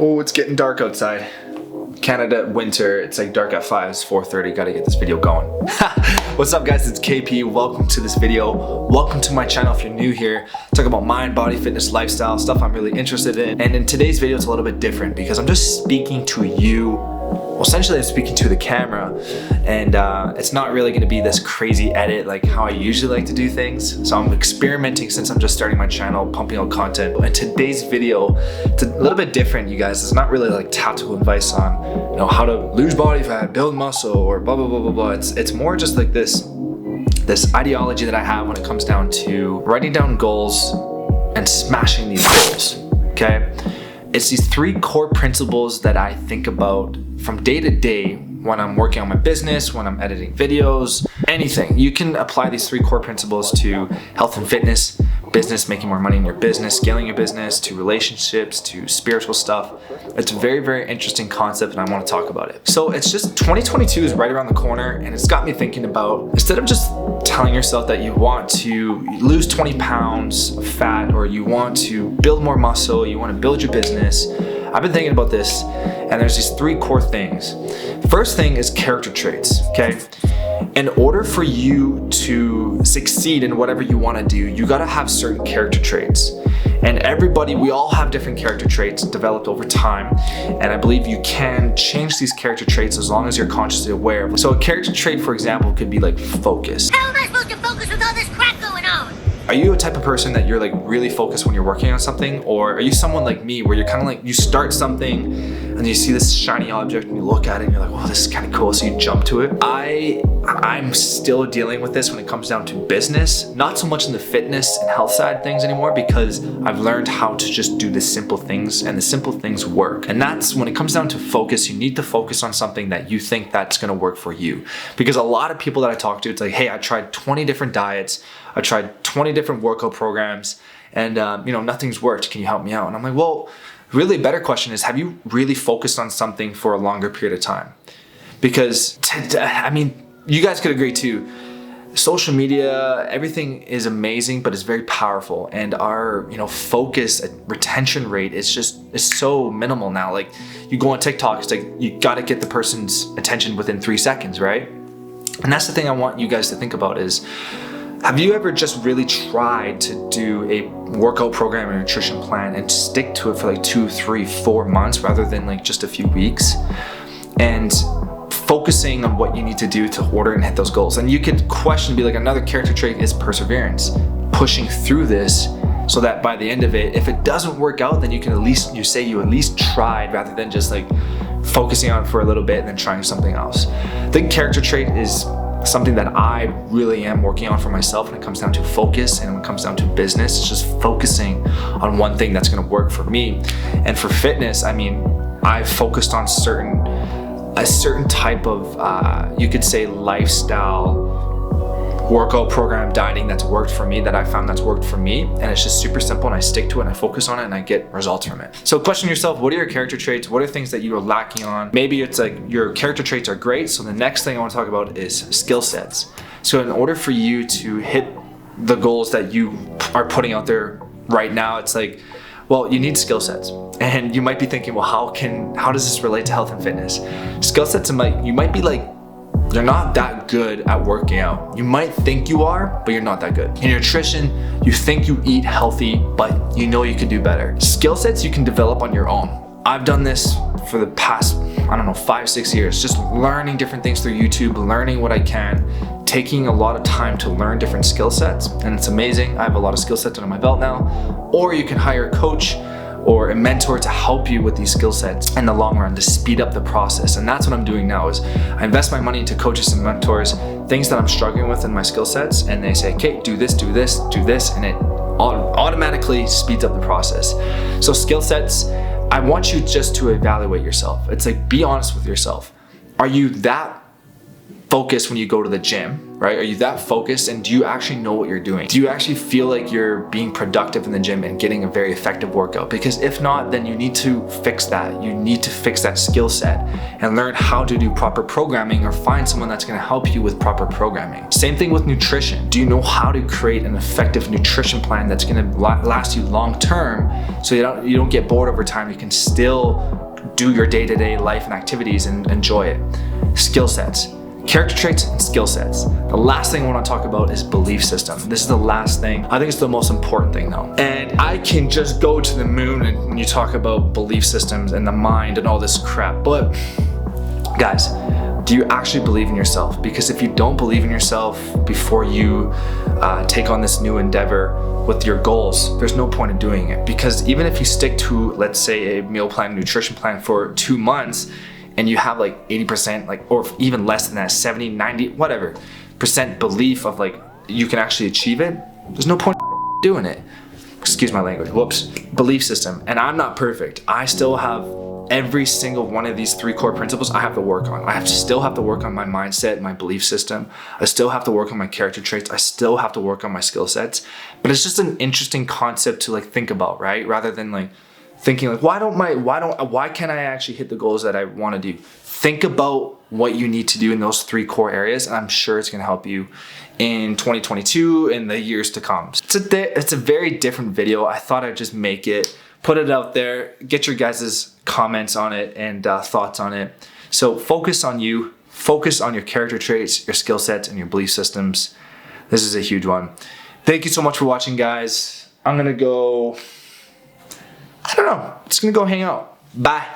Oh, it's getting dark outside. Canada winter, it's like dark at 5, it's 4:30, gotta get this video going. What's up guys, it's KP, welcome to this video. Welcome to my channel if you're new here. Talk about mind, body, fitness, lifestyle, stuff I'm really interested in. And in today's video, it's a little bit different because I'm just speaking to you. Well, essentially I'm speaking to the camera, and it's not really gonna be this crazy edit like how I usually like to do things. So I'm experimenting since I'm just starting my channel, pumping out content. And today's video, it's a little bit different, you guys. It's not really like tactical advice on, you know, how to lose body fat, build muscle, or blah, blah, blah, blah, blah. It's more just like this ideology that I have when it comes down to writing down goals and smashing these goals, okay? It's these 3 core principles that I think about from day to day when I'm working on my business, when I'm editing videos, anything. You can apply these 3 core principles to health and fitness, business, making more money in your business, scaling your business, to relationships, to spiritual stuff. It's a very, very interesting concept and I want to talk about it. So it's just 2022 is right around the corner, and it's got me thinking about, instead of just telling yourself that you want to lose 20 pounds of fat, or you want to build more muscle, you want to build your business, I've been thinking about this, and there's these 3 core things. First thing is character traits, okay? In order for you to succeed in whatever you want to do, you got to have certain character traits. And everybody, we all have different character traits developed over time. And I believe you can change these character traits as long as you're consciously aware. So a character trait, for example, could be like focus. How am I supposed to focus with all this crap going on? Are you a type of person that you're like really focused when you're working on something? Or are you someone like me where you're kind of like, you start something and you see this shiny object and you look at it and you're like, oh, this is kind of cool, so you jump to it? I'm still dealing with this when it comes down to business, not so much in the fitness and health side things anymore, because I've learned how to just do the simple things, and the simple things work. And that's when it comes down to focus. You need to focus on something that you think that's gonna work for you. Because a lot of people that I talk to, it's like, hey, I tried 20 different diets, I tried 20 different workout programs, and you know, nothing's worked. Can you help me out? And I'm like, well, really a better question is, have you really focused on something for a longer period of time? Because, I mean, you guys could agree too, social media, everything is amazing, but it's very powerful. And our, you know, focus, retention rate is so minimal now. Like, you go on TikTok, it's like, you gotta get the person's attention within 3 seconds, right? And that's the thing I want you guys to think about is, have you ever just really tried to do a workout program or nutrition plan and stick to it for like 2, 3, 4 months rather than like just a few weeks? And focusing on what you need to do to order and hit those goals. And you could question, be like, another character trait is perseverance, pushing through this so that by the end of it, if it doesn't work out, then you can at least, you say you at least tried, rather than just like focusing on it for a little bit and then trying something else. I think character trait is something that I really am working on for myself when it comes down to focus, and when it comes down to business, it's just focusing on one thing that's gonna work for me. And for fitness, I mean, I've focused on a certain type of, you could say, lifestyle workout program, dieting that's worked for me, that I found that's worked for me. And it's just super simple, and I stick to it and I focus on it and I get results from it. So question yourself, what are your character traits? What are things that you are lacking on? Maybe it's like your character traits are great. So the next thing I want to talk about is skill sets. So in order for you to hit the goals that you are putting out there right now, it's like, well, you need skill sets. And you might be thinking, well, how does this relate to health and fitness? Skill sets, you might be like, you're not that good at working out. You might think you are, but you're not that good. In nutrition, you think you eat healthy, but you know you could do better. Skill sets you can develop on your own. I've done this for the past, 5, 6 years, just learning different things through YouTube, learning what I can, taking a lot of time to learn different skill sets, and it's amazing. I have a lot of skill sets under my belt now. Or you can hire a coach or a mentor to help you with these skill sets in the long run, to speed up the process. And that's what I'm doing now, is I invest my money into coaches and mentors, things that I'm struggling with in my skill sets, and they say, okay, do this, do this, do this, and it automatically speeds up the process. So skill sets, I want you just to evaluate yourself. It's like, be honest with yourself. Are you that focused when you go to the gym, right? Are you that focused, and do you actually know what you're doing? Do you actually feel like you're being productive in the gym and getting a very effective workout? Because if not, then you need to fix that. You need to fix that skill set and learn how to do proper programming, or find someone that's gonna help you with proper programming. Same thing with nutrition. Do you know how to create an effective nutrition plan that's gonna last you long term, so you don't get bored over time? You can still do your day-to-day life and activities and enjoy it. Skill sets. Character traits and skill sets. The last thing I want to talk about is belief system. This is the last thing. I think it's the most important thing though. And I can just go to the moon and when you talk about belief systems and the mind and all this crap. But guys, do you actually believe in yourself? Because if you don't believe in yourself before you take on this new endeavor with your goals, there's no point in doing it. Because even if you stick to, let's say, a meal plan, nutrition plan for 2 months, and you have like 80%, like, or even less than that, 70, 90, whatever % belief of like, you can actually achieve it, there's no point doing it. Excuse my language, whoops. Belief system, and I'm not perfect. I still have every single one of these 3 core principles I have to work on. Still have to work on my mindset, my belief system. I still have to work on my character traits. I still have to work on my skill sets. But it's just an interesting concept to like think about, right? Rather than like thinking like, why can't I actually hit the goals that I want to do? Think about what you need to do in those 3 core areas, and I'm sure it's going to help you in 2022 and the years to come. It's a very different video. I thought I'd just make it, put it out there, get your guys' comments on it and thoughts on it. So focus on you, focus on your character traits, your skill sets, and your belief systems. This is a huge one. Thank you so much for watching, guys. I'm gonna go, I don't know, just gonna go hang out. Bye.